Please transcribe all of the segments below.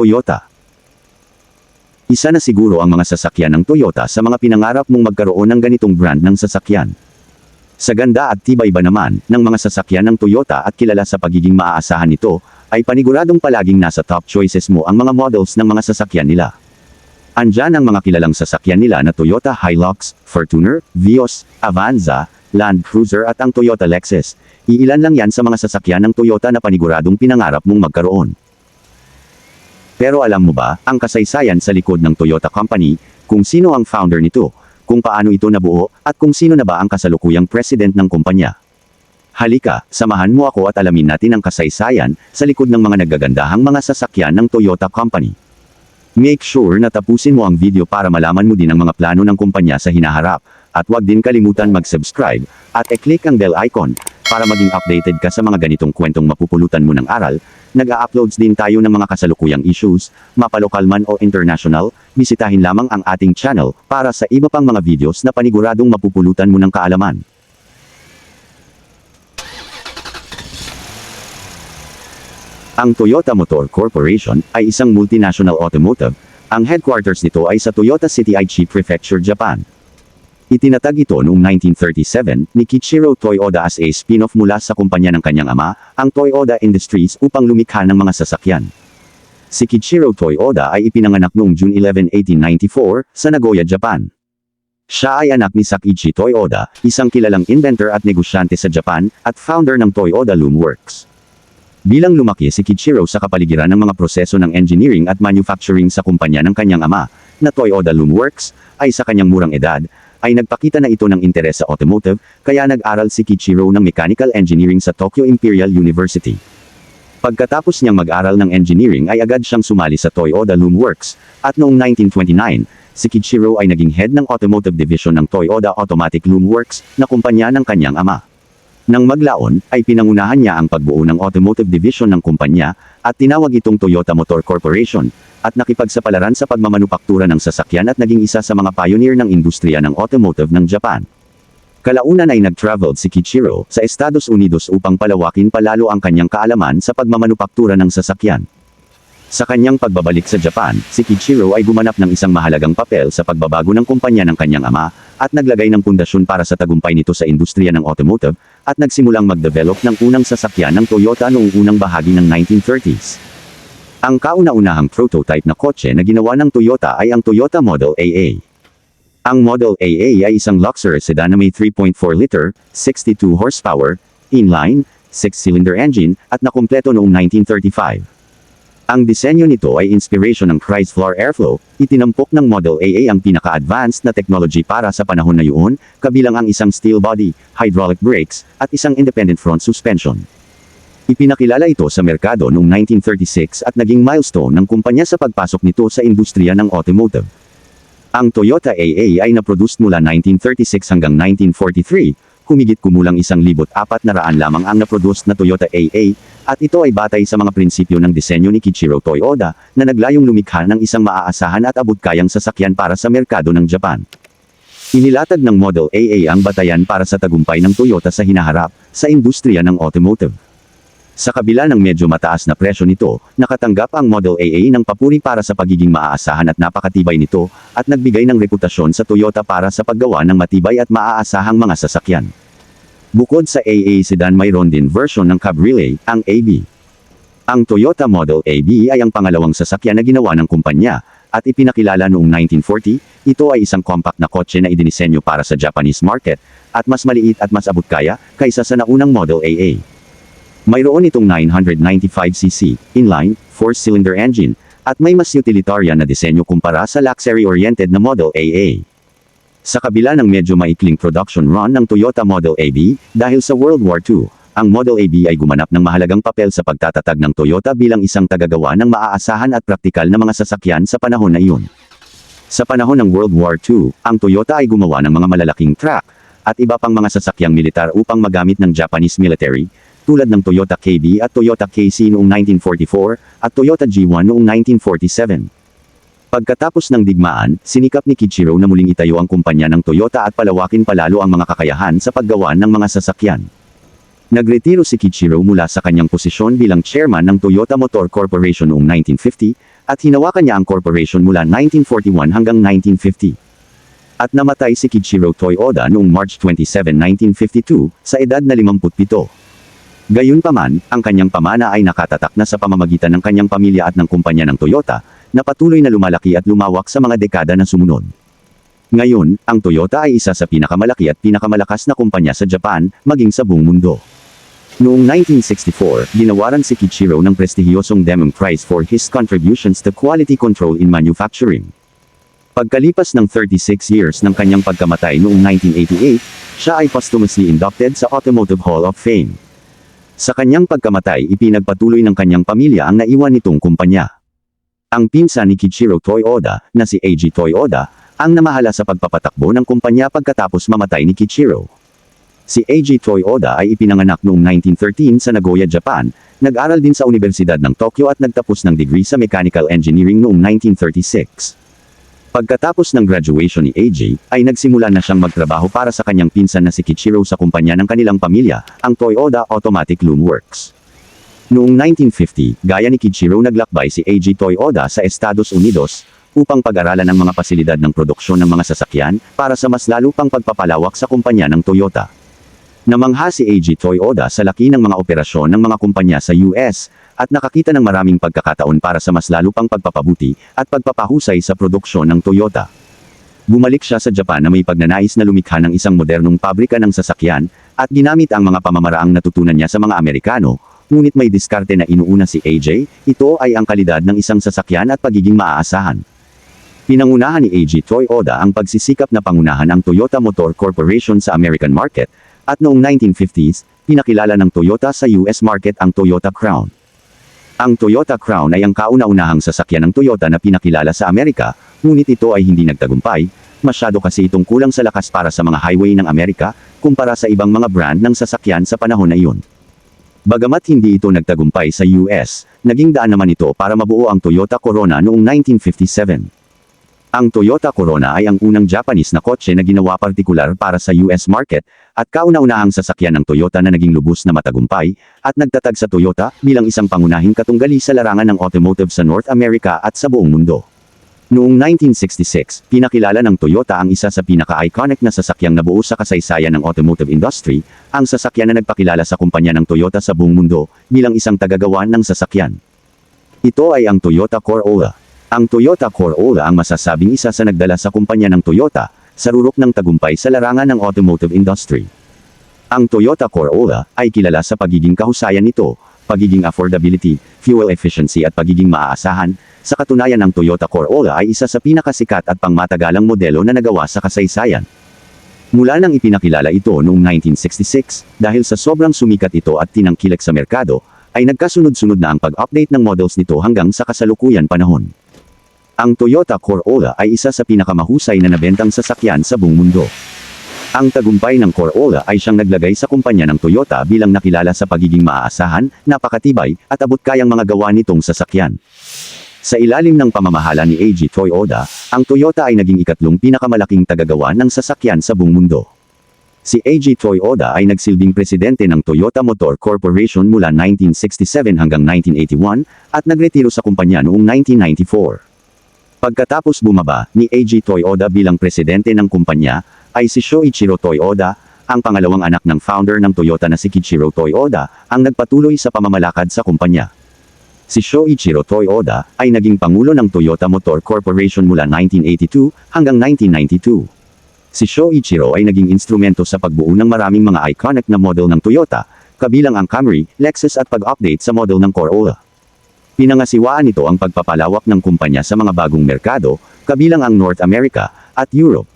Toyota. Isa na siguro ang mga sasakyan ng Toyota sa mga pinangarap mong magkaroon ng ganitong brand ng sasakyan. Sa ganda at tibay ba naman ng mga sasakyan ng Toyota at kilala sa pagiging maaasahan nito, ay paniguradong palaging nasa top choices mo ang mga models ng mga sasakyan nila. Andyan ang mga kilalang sasakyan nila na Toyota Hilux, Fortuner, Vios, Avanza, Land Cruiser at ang Toyota Lexus. Iilan lang yan sa mga sasakyan ng Toyota na paniguradong pinangarap mong magkaroon. Pero alam mo ba, ang kasaysayan sa likod ng Toyota Company, kung sino ang founder nito, kung paano ito nabuo, at kung sino na ba ang kasalukuyang president ng kumpanya? Halika, samahan mo ako at alamin natin ang kasaysayan sa likod ng mga naggagandahang mga sasakyan ng Toyota Company. Make sure na tapusin mo ang video para malaman mo din ang mga plano ng kumpanya sa hinaharap, at huwag din kalimutan mag-subscribe, at e-click ang bell icon, para maging updated ka sa mga ganitong kwentong mapupulutan mo ng aral. Nag-a-uploads din tayo ng mga kasalukuyang issues, mapalokal man o international. Bisitahin lamang ang ating channel, para sa iba pang mga videos na paniguradong mapupulutan mo ng kaalaman. Ang Toyota Motor Corporation ay isang multinational automotive. Ang headquarters nito ay sa Toyota City Aichi Prefecture, Japan. Itinatag ito noong 1937 ni Kiichiro Toyoda as a spin-off mula sa kumpanya ng kanyang ama, ang Toyota Industries, upang lumikha ng mga sasakyan. Si Kiichiro Toyoda ay ipinanganak noong June 11, 1894, sa Nagoya, Japan. Siya ay anak ni Sakichi Toyoda, isang kilalang inventor at negosyante sa Japan, at founder ng Toyota Loom Works. Bilang lumaki si Kiichiro sa kapaligiran ng mga proseso ng engineering at manufacturing sa kumpanya ng kanyang ama, na Toyota Loom Works, ay sa kanyang murang edad, ay nagpakita na ito ng interes sa automotive, kaya nag-aral si Kiichiro ng mechanical engineering sa Tokyo Imperial University. Pagkatapos niyang mag-aral ng engineering ay agad siyang sumali sa Toyota Loom Works, at noong 1929, si Kiichiro ay naging head ng automotive division ng Toyota Automatic Loom Works, na kumpanya ng kanyang ama. Nang maglaon, ay pinangunahan niya ang pagbuo ng automotive division ng kumpanya, at tinawag itong Toyota Motor Corporation, at nakipagsapalaran sa pagmamanupaktura ng sasakyan at naging isa sa mga pioneer ng industriya ng automotive ng Japan. Kalaunan ay nag-traveled si Kiichiro sa Estados Unidos upang palawakin palalo ang kanyang kaalaman sa pagmamanupaktura ng sasakyan. Sa kanyang pagbabalik sa Japan, si Kiichiro ay gumanap ng isang mahalagang papel sa pagbabago ng kumpanya ng kanyang ama, at naglagay ng pundasyon para sa tagumpay nito sa industriya ng automotive, at nagsimulang mag-develop ng unang sasakyan ng Toyota noong unang bahagi ng 1930s. Ang kauna-unahang prototype na kotse na ginawa ng Toyota ay ang Toyota Model AA. Ang Model AA ay isang luxurious sedan na may 3.4-liter, 62 horsepower, inline, 6-cylinder engine, at nakumpleto noong 1935. Ang disenyo nito ay inspiration ng Chrysler Airflow. Itinampok ng Model AA ang pinaka-advanced na technology para sa panahon na yun, kabilang ang isang steel body, hydraulic brakes, at isang independent front suspension. Ipinakilala ito sa merkado noong 1936 at naging milestone ng kumpanya sa pagpasok nito sa industriya ng automotive. Ang Toyota AA ay na-produce mula 1936 hanggang 1943, humigit kumulang 1,400 lamang ang na-produce na Toyota AA, at ito ay batay sa mga prinsipyo ng disenyo ni Kiichiro Toyoda, na naglayong lumikha ng isang maaasahan at abot-kayang sasakyan para sa merkado ng Japan. Inilatag ng Model AA ang batayan para sa tagumpay ng Toyota sa hinaharap, sa industriya ng automotive. Sa kabila ng medyo mataas na presyo nito, nakatanggap ang Model AA ng papuri para sa pagiging maaasahan at napakatibay nito, at nagbigay ng reputasyon sa Toyota para sa paggawa ng matibay at maaasahang mga sasakyan. Bukod sa AA sedan, mayroon din version ng Cabriolet, ang AB. Ang Toyota Model AB ay ang pangalawang sasakyan na ginawa ng kumpanya, at ipinakilala noong 1940, ito ay isang compact na kotse na idinisenyo para sa Japanese market, at mas maliit at mas abot-kaya, kaysa sa naunang Model AA. Mayroon itong 995cc, inline, 4-cylinder engine, at may mas utilitarian na disenyo kumpara sa luxury-oriented na Model AA. Sa kabila ng medyo maikling production run ng Toyota Model AB, dahil sa World War II, ang Model AB ay gumanap ng mahalagang papel sa pagtatatag ng Toyota bilang isang tagagawa ng maaasahan at praktikal na mga sasakyan sa panahon na iyon. Sa panahon ng World War II, ang Toyota ay gumawa ng mga malalaking truck, at iba pang mga sasakyang militar upang magamit ng Japanese military, tulad ng Toyota KB at Toyota KC noong 1944, at Toyota G1 noong 1947. Pagkatapos ng digmaan, sinikap ni Kiichiro na muling itayo ang kumpanya ng Toyota at palawakin palalo ang mga kakayahan sa paggawa ng mga sasakyan. Nagretiro si Kiichiro mula sa kanyang posisyon bilang chairman ng Toyota Motor Corporation noong 1950, at hinawakan niya ang corporation mula 1941 hanggang 1950. At namatay si Kiichiro Toyoda noong March 27, 1952, sa edad na 57. Gayunpaman, ang kanyang pamana ay nakatatak na sa pamamagitan ng kanyang pamilya at ng kumpanya ng Toyota, na patuloy na lumalaki at lumawak sa mga dekada na sumunod. Ngayon, ang Toyota ay isa sa pinakamalaki at pinakamalakas na kumpanya sa Japan, maging sa buong mundo. Noong 1964, ginawaran si Kiichiro ng prestihiyosong Demon Prize for his contributions to quality control in manufacturing. Pagkalipas ng 36 years ng kanyang pagkamatay noong 1988, siya ay posthumously inducted sa Automotive Hall of Fame. Sa kanyang pagkamatay, ipinagpatuloy ng kanyang pamilya ang naiwan nitong kumpanya. Ang pinsan ni Kiichiro Toyoda, na si Eiji Toyoda, ang namahala sa pagpapatakbo ng kumpanya pagkatapos mamatay ni Kiichiro. Si Eiji Toyoda ay ipinanganak noong 1913 sa Nagoya, Japan, nag-aral din sa Universidad ng Tokyo at nagtapos ng degree sa Mechanical Engineering noong 1936. Pagkatapos ng graduation ni Eiji, ay nagsimula na siyang magtrabaho para sa kanyang pinsan na si Kiichiro sa kumpanya ng kanilang pamilya, ang Toyoda Automatic Loom Works. Noong 1950, gaya ni Kiichiro naglakbay si Eiji Toyoda sa Estados Unidos, upang pag-aralan ang mga pasilidad ng produksyon ng mga sasakyan, para sa mas lalo pang pagpapalawak sa kumpanya ng Toyota. Namangha si Eiji Toyoda sa laki ng mga operasyon ng mga kumpanya sa US, at nakakita ng maraming pagkakataon para sa mas lalo pang pagpapabuti, at pagpapahusay sa produksyon ng Toyota. Bumalik siya sa Japan na may pagnanais na lumikha ng isang modernong pabrika ng sasakyan, at ginamit ang mga pamamaraang natutunan niya sa mga Amerikano, ngunit may diskarte na inuuna si AJ, ito ay ang kalidad ng isang sasakyan at pagiging maaasahan. Pinangunahan ni Eiji Toyoda ang pagsisikap na pangunahan ang Toyota Motor Corporation sa American market, at noong 1950s, pinakilala ng Toyota sa US market ang Toyota Crown. Ang Toyota Crown ay ang kauna-unahang sasakyan ng Toyota na pinakilala sa Amerika, ngunit ito ay hindi nagtagumpay, masyado kasi itong kulang sa lakas para sa mga highway ng Amerika, kumpara sa ibang mga brand ng sasakyan sa panahon na iyon. Bagamat hindi ito nagtagumpay sa US, naging daan naman ito para mabuo ang Toyota Corona noong 1957. Ang Toyota Corona ay ang unang Japanese na kotse na ginawa partikular para sa US market, at kauna-unahang sasakyan ng Toyota na naging lubos na matagumpay, at nagtatag sa Toyota bilang isang pangunahing katunggali sa larangan ng automotive sa North America at sa buong mundo. Noong 1966, pinakilala ng Toyota ang isa sa pinaka-iconic na sasakyang nabuo sa kasaysayan ng automotive industry, ang sasakyan na nagpakilala sa kumpanya ng Toyota sa buong mundo, bilang isang tagagawa ng sasakyan. Ito ay ang Toyota Corolla. Ang Toyota Corolla ang masasabing isa sa nagdala sa kumpanya ng Toyota, sa rurok ng tagumpay sa larangan ng automotive industry. Ang Toyota Corolla ay kilala sa pagiging kahusayan nito, pagiging affordability, fuel efficiency at pagiging maaasahan. Sa katunayan, ang Toyota Corolla ay isa sa pinakasikat at pangmatagalang modelo na nagawa sa kasaysayan. Mula nang ipinakilala ito noong 1966, dahil sa sobrang sumikat ito at tinangkilik sa merkado, ay nagkasunod-sunod na ang pag-update ng models nito hanggang sa kasalukuyan panahon. Ang Toyota Corolla ay isa sa pinakamahusay na nabentang sasakyan sa buong mundo. Ang tagumpay ng Corolla ay siyang naglagay sa kumpanya ng Toyota bilang nakilala sa pagiging maaasahan, napakatibay, at abot-kayang mga gawa nitong sasakyan. Sa ilalim ng pamamahala ni Eiji Toyoda, ang Toyota ay naging ikatlong pinakamalaking tagagawa ng sasakyan sa buong mundo. Si Eiji Toyoda ay nagsilbing presidente ng Toyota Motor Corporation mula 1967 hanggang 1981, at nagretiro sa kumpanya noong 1994. Pagkatapos bumaba ni Eiji Toyoda bilang presidente ng kumpanya, ay si Shoichiro Toyoda, ang pangalawang anak ng founder ng Toyota na si Kiichiro Toyoda, ang nagpatuloy sa pamamalakad sa kumpanya. Si Shoichiro Toyoda ay naging pangulo ng Toyota Motor Corporation mula 1982 hanggang 1992. Si Shoichiro ay naging instrumento sa pagbuo ng maraming mga iconic na model ng Toyota, kabilang ang Camry, Lexus at pag-update sa model ng Corolla. Pinangasiwaan nito ang pagpapalawak ng kumpanya sa mga bagong merkado, kabilang ang North America at Europe.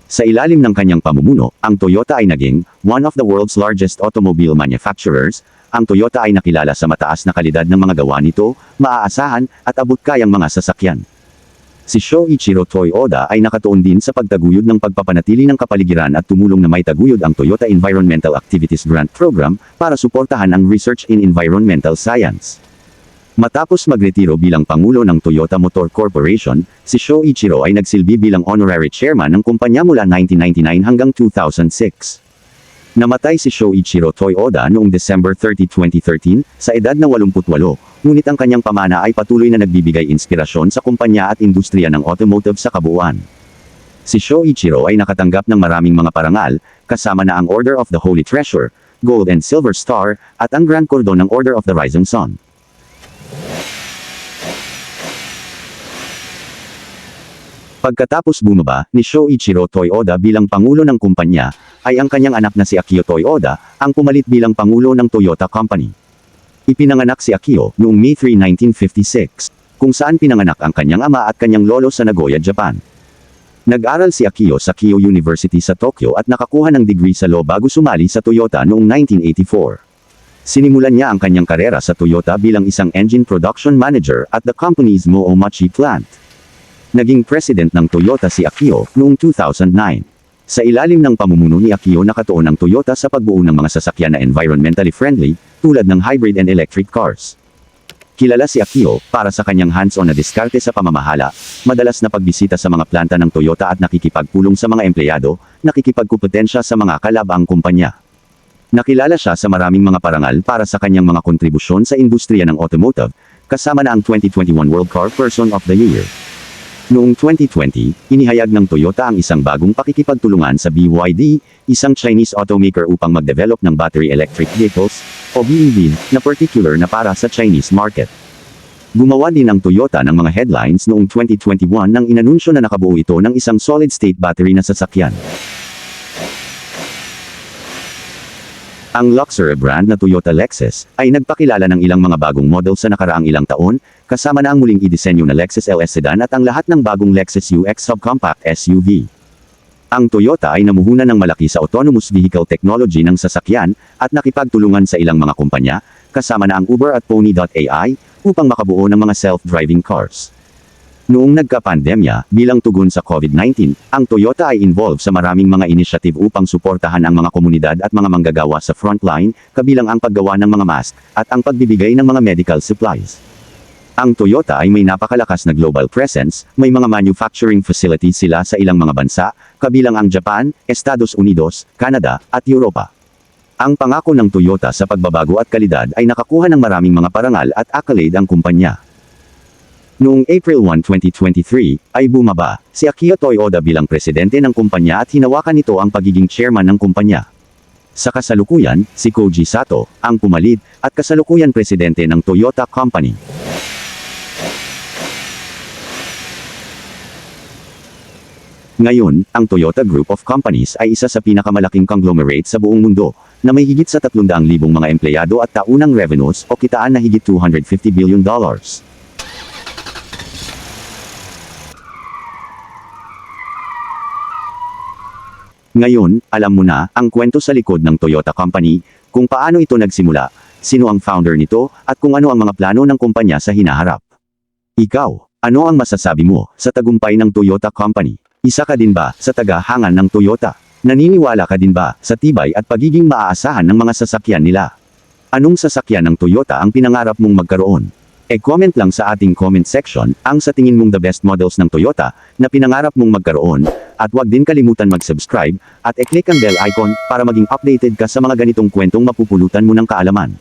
Sa ilalim ng kanyang pamumuno, ang Toyota ay naging one of the world's largest automobile manufacturers. Ang Toyota ay nakilala sa mataas na kalidad ng mga gawa nito, maaasahan, at abot-kayang mga sasakyan. Si Shoichiro Toyoda ay nakatuon din sa pagtaguyod ng pagpapanatili ng kapaligiran at tumulong na may taguyod ang Toyota Environmental Activities Grant Program para suportahan ang research in environmental science. Matapos magretiro bilang pangulo ng Toyota Motor Corporation, si Shoichiro ay nagsilbi bilang honorary chairman ng kumpanya mula 1999 hanggang 2006. Namatay si Shoichiro Toyoda noong December 30, 2013, sa edad na 88, ngunit ang kanyang pamana ay patuloy na nagbibigay inspirasyon sa kumpanya at industriya ng automotive sa kabuuan. Si Shoichiro ay nakatanggap ng maraming mga parangal, kasama na ang Order of the Holy Treasure, Gold and Silver Star, at ang Grand Cordon ng Order of the Rising Sun. Pagkatapos bumaba ni Shoichiro Toyoda bilang pangulo ng kumpanya, ay ang kanyang anak na si Akio Toyoda, ang pumalit bilang pangulo ng Toyota Company. Ipinanganak si Akio noong May 3, 1956, kung saan pinanganak ang kanyang ama at kanyang lolo sa Nagoya, Japan. Nag-aral si Akio sa Keio University sa Tokyo at nakakuha ng degree sa law bago sumali sa Toyota noong 1984. Sinimulan niya ang kanyang karera sa Toyota bilang isang engine production manager at the company's Moomachi plant. Naging president ng Toyota si Akio noong 2009. Sa ilalim ng pamumuno ni Akio nakatuon ang Toyota sa pagbuo ng mga sasakyan na environmentally friendly, tulad ng hybrid and electric cars. Kilala si Akio para sa kanyang hands-on na diskarte sa pamamahala, madalas na pagbisita sa mga planta ng Toyota at nakikipagpulong sa mga empleyado, nakikipagkumpetensya sa mga kalabang kumpanya. Nakilala siya sa maraming mga parangal para sa kanyang mga kontribusyon sa industriya ng automotive, kasama na ang 2021 World Car Person of the Year. Noong 2020, inihayag ng Toyota ang isang bagong pakikipagtulungan sa BYD, isang Chinese automaker upang mag-develop ng battery electric vehicles, o BEV, na particular na para sa Chinese market. Gumawa din ang Toyota ng mga headlines noong 2021 nang inanunsyo na nakabuo ito ng isang solid-state battery na sasakyan. Ang luxury brand na Toyota Lexus ay nagpakilala ng ilang mga bagong model sa nakaraang ilang taon, kasama na ang muling idisenyo na Lexus LS Sedan at ang lahat ng bagong Lexus UX Subcompact SUV. Ang Toyota ay namuhunan ng malaki sa autonomous vehicle technology ng sasakyan at nakipagtulungan sa ilang mga kumpanya, kasama na ang Uber at Pony.ai, upang makabuo ng mga self-driving cars. Noong nagka-pandemya, bilang tugon sa COVID-19, ang Toyota ay involved sa maraming mga initiative upang suportahan ang mga komunidad at mga manggagawa sa frontline, kabilang ang paggawa ng mga mask, at ang pagbibigay ng mga medical supplies. Ang Toyota ay may napakalakas na global presence, may mga manufacturing facilities sila sa ilang mga bansa, kabilang ang Japan, Estados Unidos, Canada, at Europa. Ang pangako ng Toyota sa pagbabago at kalidad ay nakakuha ng maraming mga parangal at accolade ang kumpanya. Noong April 1, 2023, ay bumaba si Akio Toyoda bilang presidente ng kumpanya at hinawakan nito ang pagiging chairman ng kumpanya. Sa kasalukuyan, si Koji Sato, ang pumalit, at kasalukuyan presidente ng Toyota Company. Ngayon, ang Toyota Group of Companies ay isa sa pinakamalaking conglomerate sa buong mundo, na may higit sa 300,000 mga empleyado at taunang revenues o kitaan na higit $250 billion. Ngayon, alam mo na ang kwento sa likod ng Toyota Company, kung paano ito nagsimula, sino ang founder nito, at kung ano ang mga plano ng kumpanya sa hinaharap. Ikaw, ano ang masasabi mo sa tagumpay ng Toyota Company? Isa ka din ba sa tagahangan ng Toyota? Naniniwala ka din ba sa tibay at pagiging maaasahan ng mga sasakyan nila? Anong sasakyan ng Toyota ang pinangarap mong magkaroon? E-comment lang sa ating comment section ang sa tingin mong the best models ng Toyota na pinangarap mong magkaroon, at huwag din kalimutan mag-subscribe at i-click ang bell icon para maging updated ka sa mga ganitong kwentong mapupulutan mo ng kaalaman.